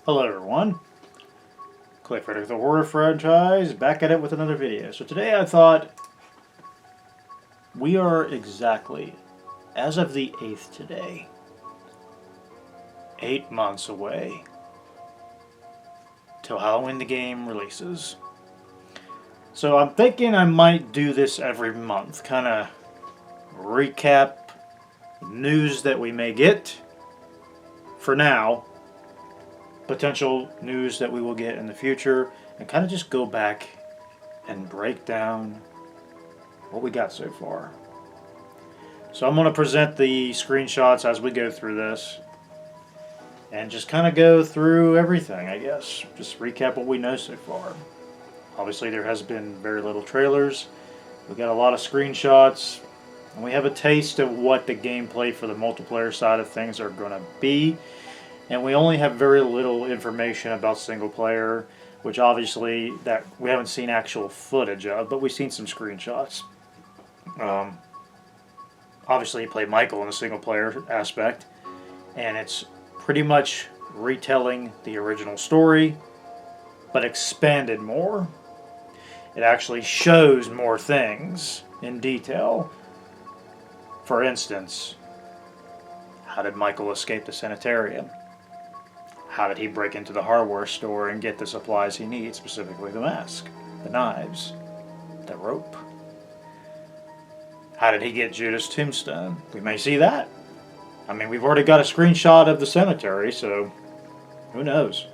Hello everyone, Clay Frederick the Horror Franchise, back at it with another video. So today I thought we are exactly, as of the 8th today, 8 months away till Halloween the game releases. So I'm thinking I might do this every month, kind of recap news that we may get for now, potential news that we will get in the future, and kind of just go back and break down what we got so far. So I'm going to present the screenshots as we go through this and just kind of go through everything, I guess. Just recap what we know so far. Obviously there has been very little trailers. We got a lot of screenshots, and we have a taste of what the gameplay for the multiplayer side of things are going to be. And we only have very little information about single player, which obviously that we haven't seen actual footage of, but we've seen some screenshots. Obviously you play Michael in the single player aspect, and it's pretty much retelling the original story, but expanded more. It actually shows more things in detail. For instance, how did Michael escape the sanitarium? How did he break into the hardware store and get the supplies he needs, specifically the mask, the knives, the rope? How did he get Judas' tombstone? We may see that. I mean, we've already got a screenshot of the cemetery, so who knows?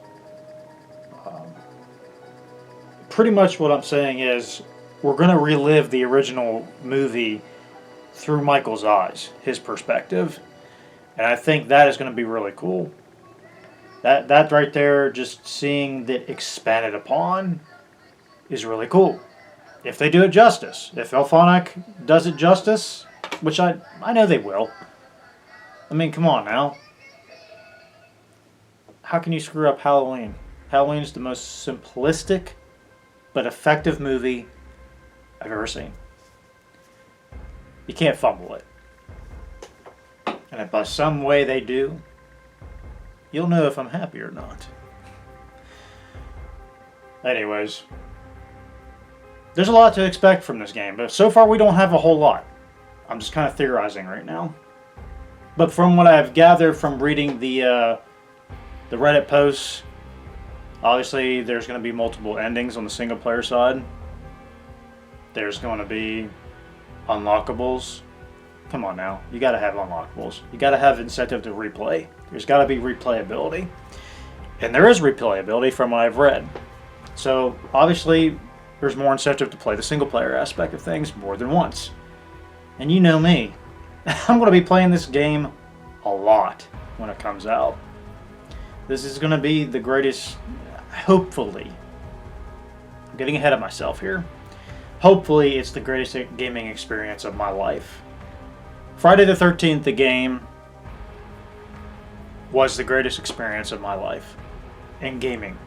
Pretty much what I'm saying is we're going to relive the original movie through Michael's eyes, his perspective, and I think that is going to be really cool. That right there, just seeing that expanded upon, is really cool. If they do it justice. If IllFonic does it justice, which I know they will. I mean, come on now. How can you screw up Halloween? Halloween is the most simplistic but effective movie I've ever seen. You can't fumble it. And if by some way they do, you'll know if I'm happy or not. Anyways, there's a lot to expect from this game, but so far we don't have a whole lot. I'm just kind of theorizing right now. But from what I've gathered from reading the Reddit posts, obviously there's going to be multiple endings on the single player side. There's going to be unlockables. Come on now, you got to have unlockables. You got to have incentive to replay. There's got to be replayability. And there is replayability from what I've read. So obviously there's more incentive to play the single player aspect of things more than once. And you know me, I'm going to be playing this game a lot when it comes out. This is going to be the greatest, hopefully, I'm getting ahead of myself here. Hopefully it's the greatest gaming experience of my life. Friday the 13th, the game, was the greatest experience of my life in gaming.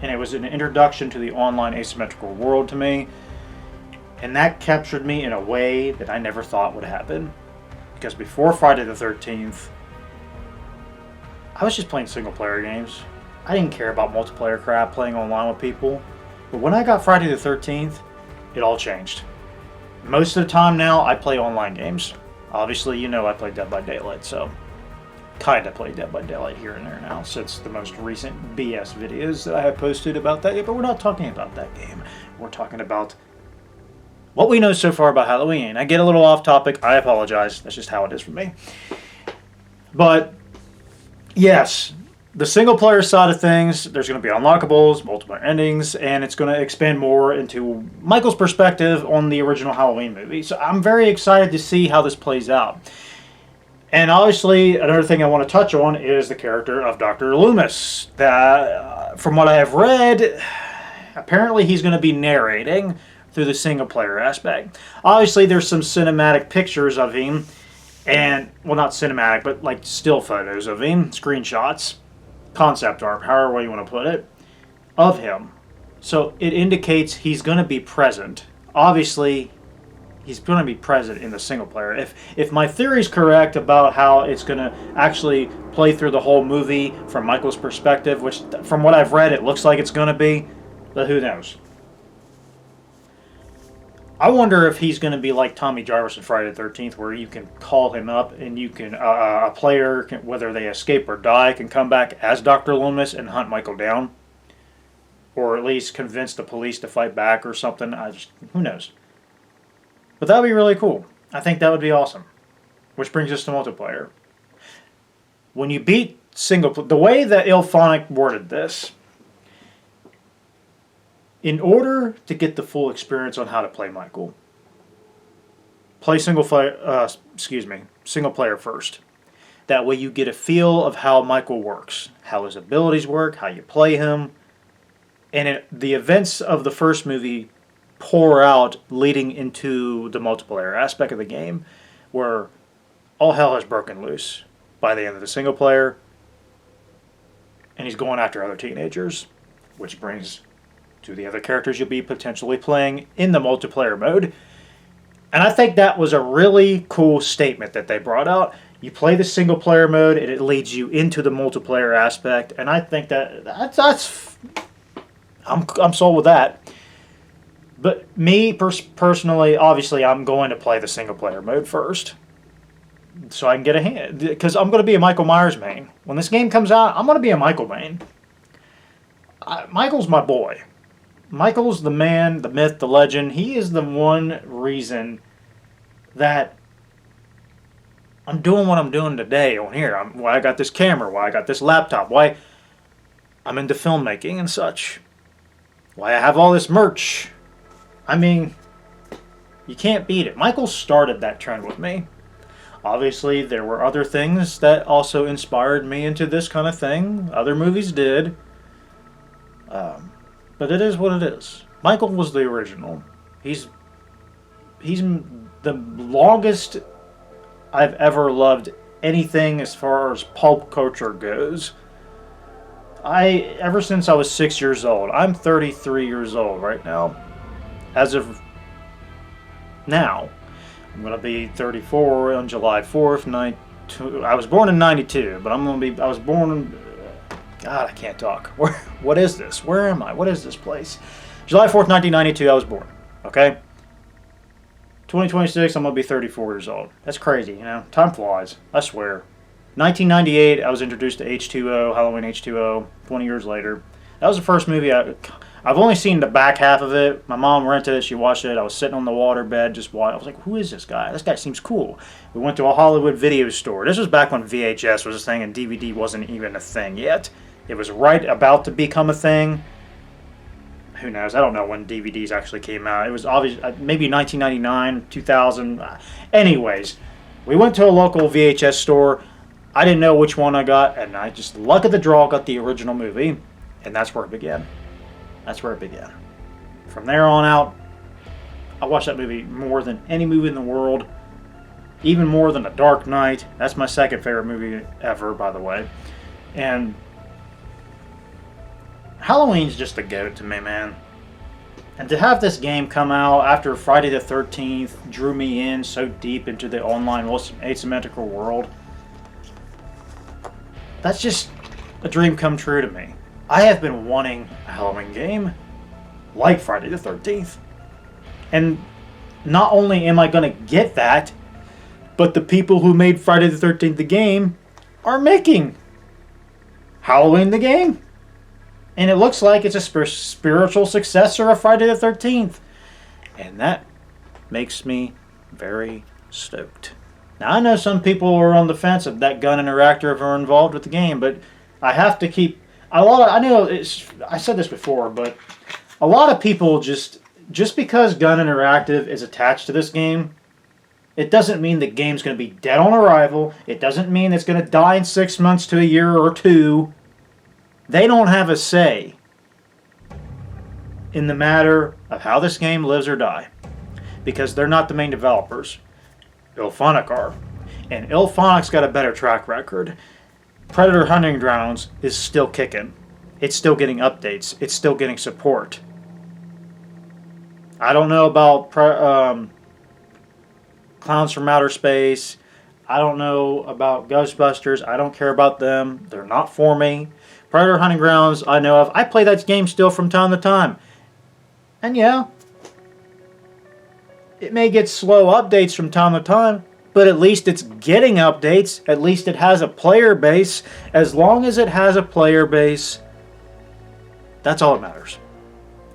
And it was an introduction to the online asymmetrical world to me. And that captured me in a way that I never thought would happen. Because before Friday the 13th, I was just playing single player games. I didn't care about multiplayer crap, playing online with people. But when I got Friday the 13th, it all changed. Most of the time now, I play online games. Obviously, you know I play Dead by Daylight, so kind of play Dead by Daylight here and there now since the most recent BS videos that I have posted about that game. But we're not talking about that game. We're talking about what we know so far about Halloween. I get a little off topic. I apologize. That's just how it is for me. But yes, the single player side of things, there's going to be unlockables, multiple endings, and it's going to expand more into Michael's perspective on the original Halloween movie. So I'm very excited to see how this plays out. And obviously, another thing I want to touch on is the character of Dr. Loomis. That, from what I have read, apparently he's going to be narrating through the single player aspect. Obviously, there's some cinematic pictures of him, and, well, not cinematic, but like still photos of him, screenshots, concept art, however you want to put it, of him. So it indicates he's going to be present. Obviously, he's going to be present in the single player. If my theory's correct about how it's going to actually play through the whole movie from Michael's perspective, which from what I've read it looks like it's going to be, but who knows? I wonder if he's going to be like Tommy Jarvis in Friday the 13th, where you can call him up and you can a player, whether they escape or die, can come back as Dr. Loomis and hunt Michael down, or at least convince the police to fight back or something. Who knows? But that would be really cool. I think that would be awesome. Which brings us to multiplayer. When you beat the way that IllFonic worded this, in order to get the full experience on how to play Michael, play single player first. That way you get a feel of how Michael works, how his abilities work, how you play him, and the events of the first movie pour out leading into the multiplayer aspect of the game, where all hell has broken loose by the end of the single player, and he's going after other teenagers, which brings to the other characters you'll be potentially playing in the multiplayer mode. And I think that was a really cool statement that they brought out. You play the single player mode and it leads you into the multiplayer aspect, and I think that's I'm sold with that. But me personally, obviously I'm going to play the single player mode first, so I can get a hand, because I'm going to be a Michael Myers main. When this game comes out, I'm going to be a Michael main. Michael's my boy. Michael's the man, the myth, the legend. He is the one reason that I'm doing what I'm doing today on here. Why I got this camera, why I got this laptop, why I'm into filmmaking and such, why I have all this merch. I mean, you can't beat it. Michael started that trend with me. Obviously, there were other things that also inspired me into this kind of thing. Other movies did. But it is what it is. Michael was the original. He's the longest I've ever loved anything as far as pulp culture goes. Ever since I was 6 years old. I'm 33 years old right now. As of now, I'm going to be 34 on July 4th. I was born in 92, but I was born... God, I can't talk. What is this? Where am I? What is this place? July 4th, 1992, I was born. Okay? 2026, I'm going to be 34 years old. That's crazy, you know? Time flies. I swear. 1998, I was introduced to H2O, Halloween H2O, 20 years later. That was the first movie I've only seen the back half of it. My mom rented it. She watched it. I was sitting on the water bed just watching. I was like, who is this guy? This guy seems cool. We went to a Hollywood video store. This was back when VHS was a thing and DVD wasn't even a thing yet. It was right about to become a thing. Who knows? I don't know when DVDs actually came out. It was obvious, maybe 1999, 2000. Anyways, we went to a local VHS store. I didn't know which one I got, and I just, luck of the draw, got the original movie, and that's where it began. That's where it began. From there on out, I watched that movie more than any movie in the world, even more than The Dark Knight. That's my second favorite movie ever, by the way. And Halloween's just the goat to me, man. And to have this game come out after Friday the 13th drew me in so deep into the online asymmetrical world, that's just a dream come true to me. I have been wanting a Halloween game like Friday the 13th. And not only am I going to get that, but the people who made Friday the 13th the game are making Halloween the game. And it looks like it's a spiritual successor of Friday the 13th. And that makes me very stoked. Now, I know some people are on the fence of that Gun Interactive are involved with the game, but I have to keep... I said this before, but a lot of people just because Gun Interactive is attached to this game, it doesn't mean the game's going to be dead on arrival. It doesn't mean it's going to die in 6 months to a year or two. They don't have a say in the matter of how this game lives or die, because they're not the main developers. IllFonic are. And IllFonic's got a better track record. Predator Hunting Grounds is still kicking. It's still getting updates. It's still getting support. I don't know about Clowns from Outer Space. I don't know about Ghostbusters. I don't care about them. They're not for me. Predator Hunting Grounds, I know of. I play that game still from time to time. And yeah, it may get slow updates from time to time, but at least it's getting updates. At least it has a player base. As long as it has a player base, that's all that matters.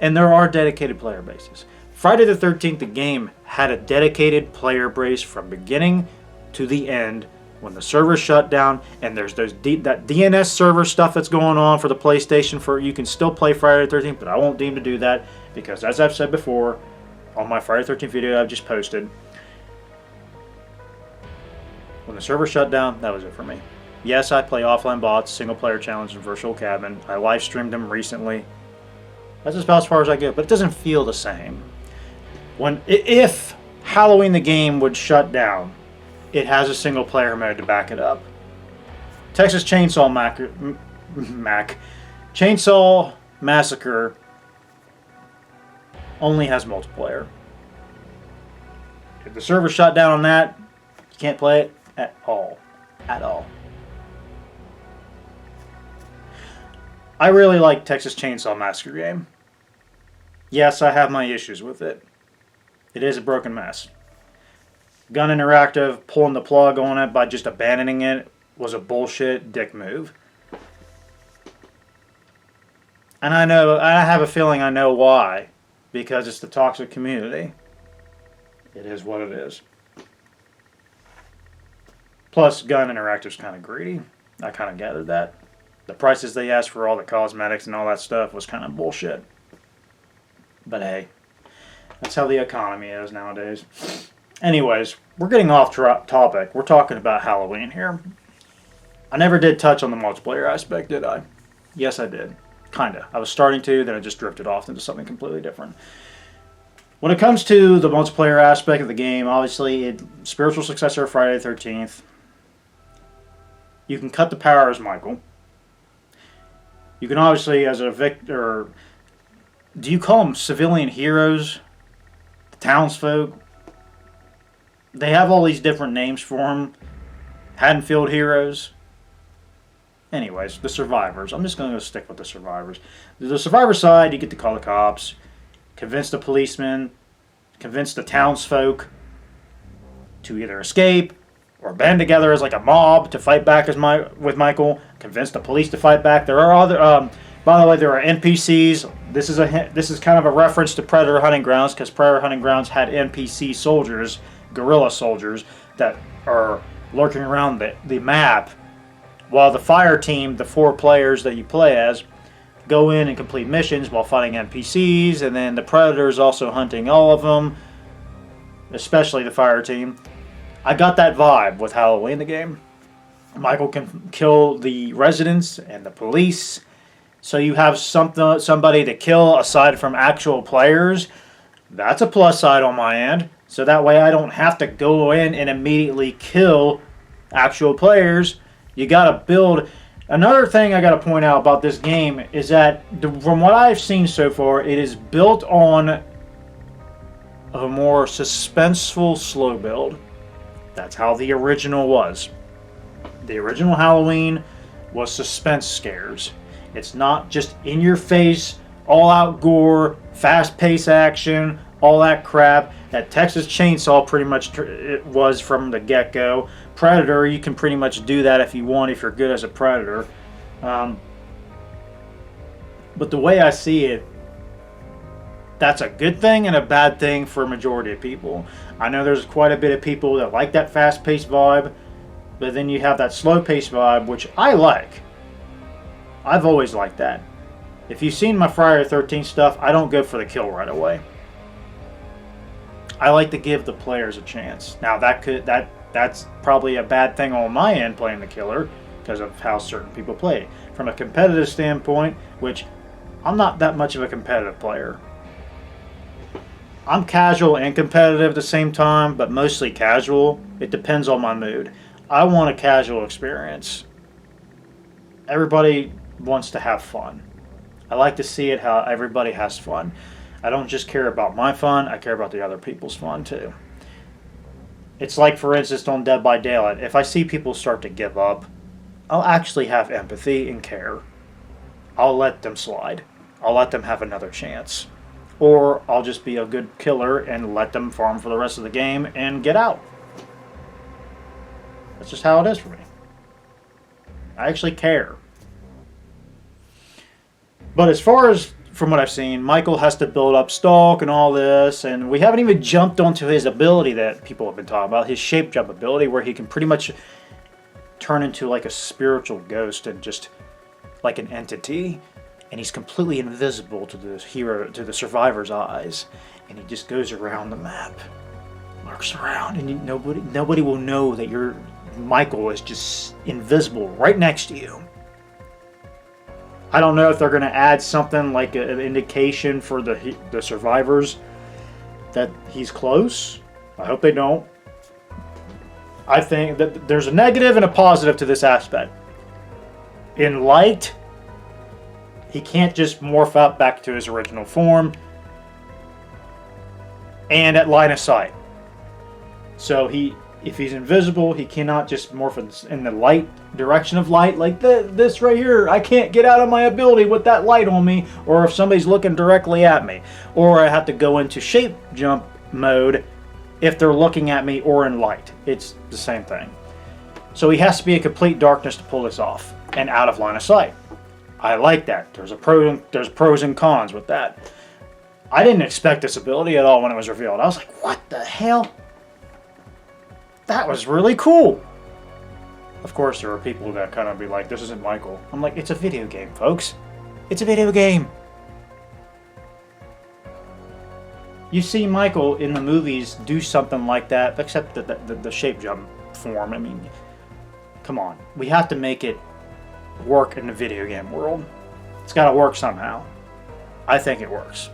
And there are dedicated player bases. Friday the 13th, the game had a dedicated player base from beginning to the end when the server shut down, and there's that DNS server stuff that's going on for the PlayStation. You can still play Friday the 13th, but I won't deem to do that because, as I've said before on my Friday the 13th video I've just posted, when the server shut down, that was it for me. Yes, I play offline bots, single player challenge, and virtual cabin. I live streamed them recently. That's about as far as I go, but it doesn't feel the same. If Halloween the game would shut down, it has a single player mode to back it up. Texas Chainsaw Chainsaw Massacre only has multiplayer. If the server shut down on that, you can't play it at all. At all. I really like Texas Chainsaw Massacre game. Yes, I have my issues with it. It is a broken mess. Gun Interactive pulling the plug on it by just abandoning it was a bullshit dick move. And I have a feeling I know why. Because it's the toxic community. It is what it is. Plus, Gun Interactive's kind of greedy. I kind of gathered that. The prices they asked for all the cosmetics and all that stuff was kind of bullshit. But hey, that's how the economy is nowadays. Anyways, we're getting off topic. We're talking about Halloween here. I never did touch on the multiplayer aspect, did I? Yes, I did. Kinda. I was starting to, then I just drifted off into something completely different. When it comes to the multiplayer aspect of the game, obviously, spiritual successor of Friday the 13th. You can cut the power as Michael. You can obviously, as a victor, do you call them civilian heroes? The townsfolk? They have all these different names for them. Haddonfield heroes. Anyways, the survivors. I'm just going to stick with the survivors. The survivor side, you get to call the cops, convince the policemen, convince the townsfolk to either escape or band together as like a mob to fight back with Michael, convince the police to fight back. There are other, by the way, there are NPCs. This is kind of a reference to Predator Hunting Grounds because Predator Hunting Grounds had NPC soldiers, guerrilla soldiers, that are lurking around the map, while the fire team, the 4 players that you play as, go in and complete missions while fighting NPCs, and then the Predator's also hunting all of them, especially the fire team. I got that vibe with Halloween the game. Michael can kill the residents and the police, so you have somebody to kill aside from actual players. That's a plus side on my end. So that way I don't have to go in and immediately kill actual players. You got to build. Another thing I got to point out about this game is that from what I've seen so far, it is built on a more suspenseful slow build. That's how the original was. The original Halloween was suspense scares. It's not just in your face, all out gore, fast paced action, all that crap that Texas Chainsaw pretty much it was from the get-go. Predator, you can pretty much do that if you want, if you're good as a Predator. But the way I see it, that's a good thing and a bad thing for a majority of people. I know there's quite a bit of people that like that fast-paced vibe, but then you have that slow-paced vibe, which I like. I've always liked that. If you've seen my Friday the 13th stuff, I don't go for the kill right away. I like to give the players a chance. Now that's probably a bad thing on my end playing the killer because of how certain people play. From a competitive standpoint, which I'm not that much of a competitive player. I'm casual and competitive at the same time, but mostly casual. It depends on my mood. I want a casual experience. Everybody wants to have fun. I like to see it how everybody has fun. I don't just care about my fun, I care about the other people's fun too. It's like, for instance, on Dead by Daylight. If I see people start to give up, I'll actually have empathy and care. I'll let them slide. I'll let them have another chance. Or I'll just be a good killer and let them farm for the rest of the game and get out. That's just how it is for me. I actually care. But as far as from what I've seen, Michael has to build up Stalk and all this, and we haven't even jumped onto his ability that people have been talking about, his shape jump ability, where he can pretty much turn into like a spiritual ghost and just like an entity, and he's completely invisible to the hero, to the survivor's eyes, and he just goes around the map, lurks around, and nobody will know that Michael is just invisible right next to you. I don't know if they're going to add something like an indication for the survivors that he's close. I hope they don't. I think that there's a negative and a positive to this aspect. In light, he can't just morph up back to his original form. And at line of sight. So if he's invisible, he cannot just morph in the light direction of light like this right here. I can't get out of my ability with that light on me, or if somebody's looking directly at me, or I have to go into shape jump mode if they're looking at me or in light. It's the same thing. So he has to be in complete darkness to pull this off and out of line of sight. I like that. There's pros and cons with that. I didn't expect this ability at all when it was revealed. I was like, what the hell? That was really cool. Of course, there are people that kind of be like, this isn't Michael. I'm like, it's a video game, folks. It's a video game. You see Michael in the movies do something like that, except the shape jump form. I mean, come on. We have to make it work in the video game world. It's got to work somehow. I think it works.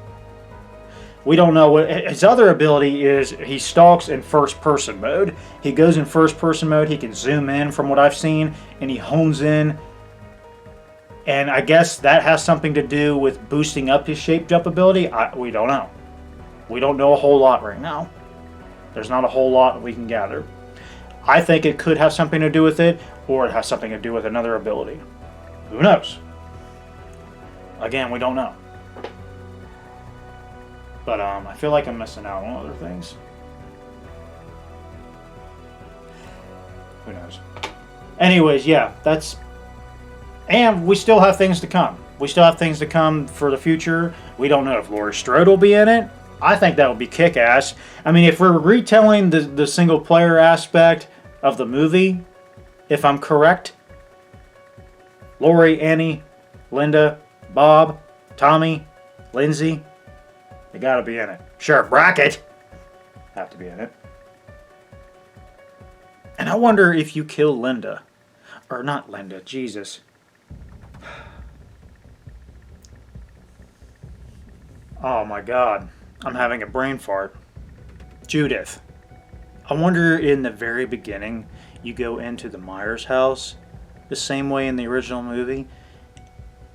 We don't know what his other ability is. He stalks in first person mode. He goes in first person mode. He can zoom in from what I've seen, and he hones in. And I guess that has something to do with boosting up his shape jump ability. We don't know. We don't know a whole lot right now. There's not a whole lot we can gather. I think it could have something to do with it, or it has something to do with another ability. Who knows? Again, we don't know. But I feel like I'm missing out on other things. Who knows? Anyways, yeah, that's... And we still have things to come. We still have things to come for the future. We don't know if Laurie Strode will be in it. I think that would be kick-ass. I mean, if we're retelling the single-player aspect of the movie, if I'm correct, Laurie, Annie, Linda, Bob, Tommy, Lindsay... They gotta be in it. Sure, Brackett have to be in it. And I wonder if you kill Linda. Or not Linda, Jesus. Oh my God. I'm having a brain fart. Judith. I wonder in the very beginning, you go into the Myers house the same way in the original movie.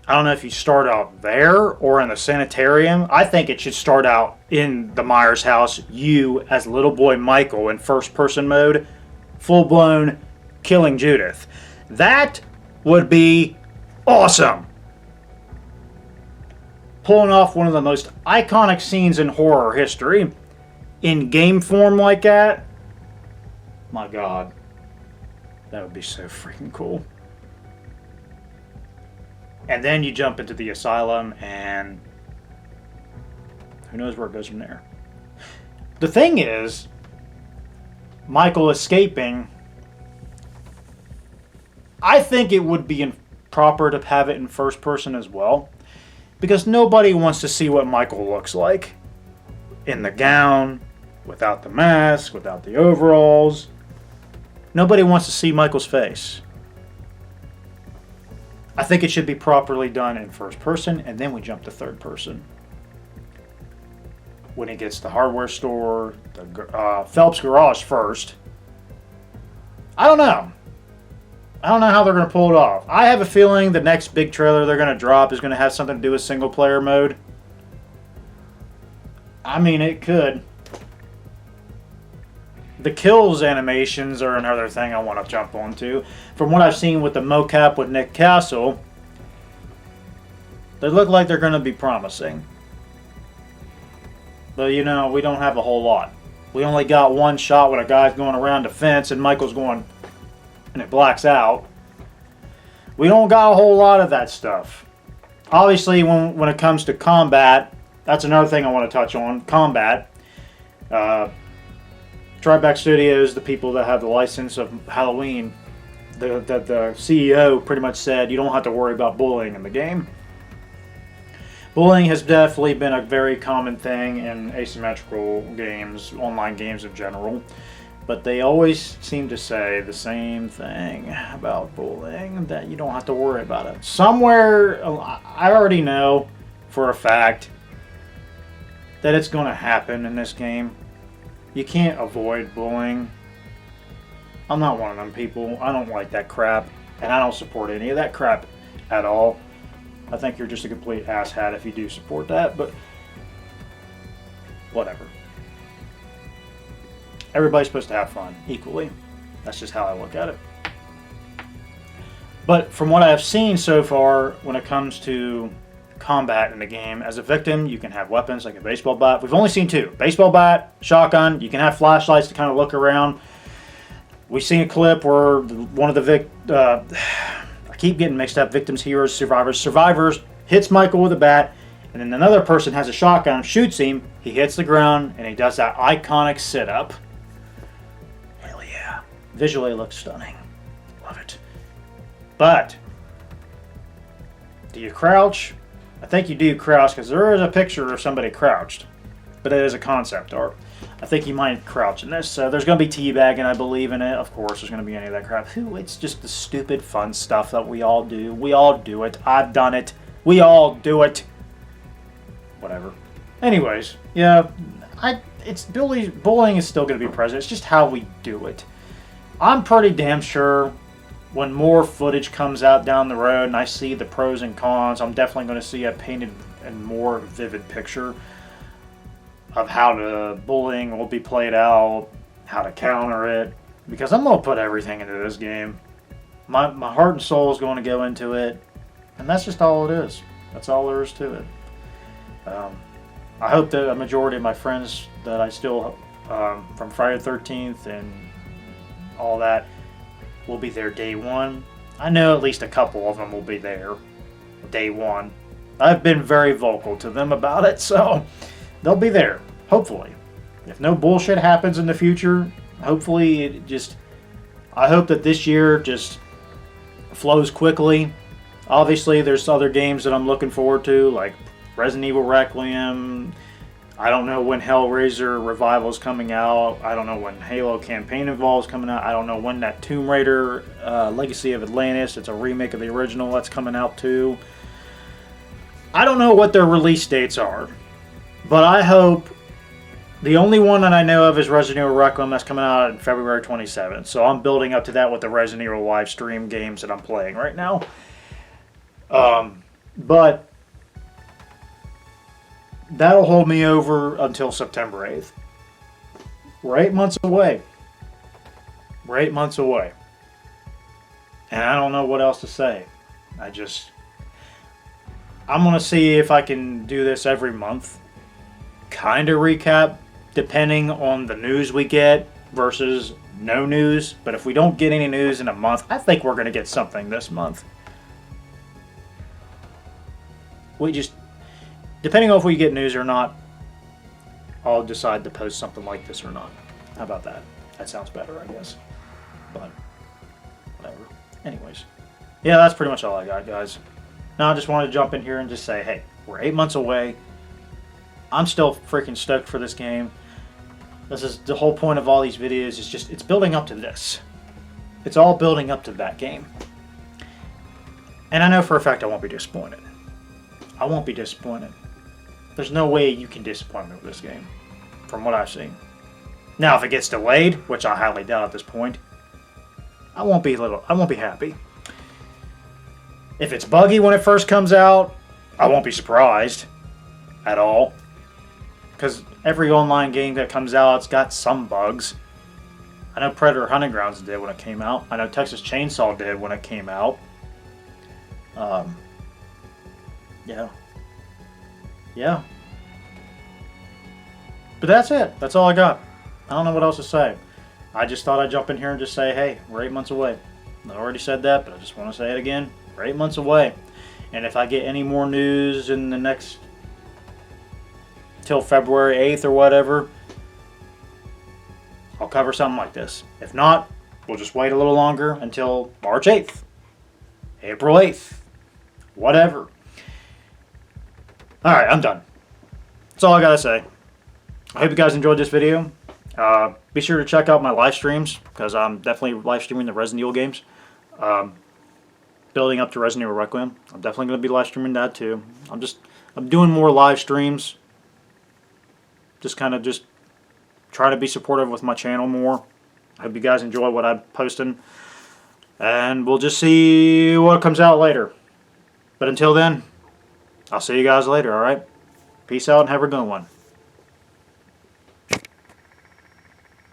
I don't know if you start out there or in the sanitarium. I think it should start out in the Myers house, you as little boy Michael in first person mode, full blown killing Judith. That would be awesome. Pulling off one of the most iconic scenes in horror history in game form like that. My God. That would be so freaking cool. And then you jump into the asylum, and who knows where it goes from there. The thing is, Michael escaping, I think it would be proper to have it in first person as well, because nobody wants to see what Michael looks like in the gown, without the mask, without the overalls. Nobody wants to see Michael's face. I think it should be properly done in first person, and then we jump to third person. When he gets to the hardware store, the Phelps Garage first. I don't know. I don't know how they're going to pull it off. I have a feeling the next big trailer they're going to drop is going to have something to do with single player mode. I mean, it could. The kills animations are another thing I want to jump onto. From what I've seen with the mocap with Nick Castle, they look like they're going to be promising. But, you know, we don't have a whole lot. We only got one shot with a guy's going around the fence and Michael's going, and it blacks out. We don't got a whole lot of that stuff. Obviously, when it comes to combat, that's another thing I want to touch on. Combat. Tribeca Studios, the people that have the license of Halloween, the CEO pretty much said you don't have to worry about bullying in the game. Bullying has definitely been a very common thing in asymmetrical games, online games in general. But they always seem to say the same thing about bullying, that you don't have to worry about it. Somewhere, I already know for a fact that it's going to happen in this game. You can't avoid bullying. I'm not one of them people. I don't like that crap, and I don't support any of that crap at all. I think you're just a complete asshat if you do support that, but whatever. Everybody's supposed to have fun equally. That's just how I look at it. But from what I have seen so far, when it comes to combat in the game, as a victim, you can have weapons like a baseball bat. We've only seen two: baseball bat, shotgun. You can have flashlights to kind of look around. We've seen a clip where one of the I keep getting mixed up. Victims, heroes, survivors. Survivors hits Michael with a bat, and then another person has a shotgun, shoots him. He hits the ground, and he does that iconic sit-up. Hell yeah! Visually, it looks stunning. Love it. But do you crouch? I think you do crouch because there is a picture of somebody crouched, but it is a concept art. I think you might crouch in this. There's going to be teabagging, I believe, in it. Of course, there's going to be any of that crap. It's just the stupid fun stuff that we all do. We all do it. I've done it. We all do it. Whatever. Anyways, yeah, bullying is still going to be present. It's just how we do it. I'm pretty damn sure when more footage comes out down the road and I see the pros and cons, I'm definitely going to see a painted and more vivid picture of how the bullying will be played out, how to counter it, because I'm going to put everything into this game. My heart and soul is going to go into it, and that's just all it is. That's all there is to it. I hope that a majority of my friends that I still, from Friday the 13th and all that, will be there day one. I know at least a couple of them will be there day one. I've been very vocal to them about it, so they'll be there, hopefully. If no bullshit happens in the future, hopefully I hope that this year just flows quickly. Obviously, there's other games that I'm looking forward to, like Resident Evil Requiem. I don't know when Hellraiser Revival is coming out. I don't know when Halo Campaign Evolve is coming out. I don't know when that Tomb Raider Legacy of Atlantis, it's a remake of the original, that's coming out too. I don't know what their release dates are, but I hope. The only one that I know of is Resident Evil Requiem, that's coming out on February 27th. So I'm building up to that with the Resident Evil live stream games that I'm playing right now. But that'll hold me over until September 8th. We're 8 months away. We're 8 months away. And I don't know what else to say. I'm going to see if I can do this every month. Kind of recap, depending on the news we get versus no news. But if we don't get any news in a month, I think we're going to get something this month. Depending on if we get news or not, I'll decide to post something like this or not. How about that? That sounds better, I guess. But, whatever. Anyways. Yeah, that's pretty much all I got, guys. Now I just wanted to jump in here and just say, hey, we're 8 months away. I'm still freaking stoked for this game. This is the whole point of all these videos, is just, it's building up to this. It's all building up to that game. And I know for a fact I won't be disappointed. I won't be disappointed. There's no way you can disappoint me with this game, from what I've seen. Now, if it gets delayed, which I highly doubt at this point, I won't be happy. If it's buggy when it first comes out, I won't be surprised at all. Because every online game that comes out, it's got some bugs. I know Predator Hunting Grounds did when it came out. I know Texas Chainsaw did when it came out. Yeah. Yeah. But that's it. That's all I got. I don't know what else to say. I just thought I'd jump in here and just say, hey, we're 8 months away. I already said that, but I just want to say it again. We're 8 months away. And if I get any more news in the next... till February 8th or whatever, I'll cover something like this. If not, we'll just wait a little longer until March 8th. April 8th. Whatever. Alright, I'm done. That's all I gotta say. I hope you guys enjoyed this video. Be sure to check out my live streams, because I'm definitely live streaming the Resident Evil games. Building up to Resident Evil Requiem. I'm definitely going to be live streaming that too. I'm doing more live streams. Just try to be supportive with my channel more. I hope you guys enjoy what I'm posting. And we'll just see what comes out later. But until then, I'll see you guys later, alright? Peace out and have a good one.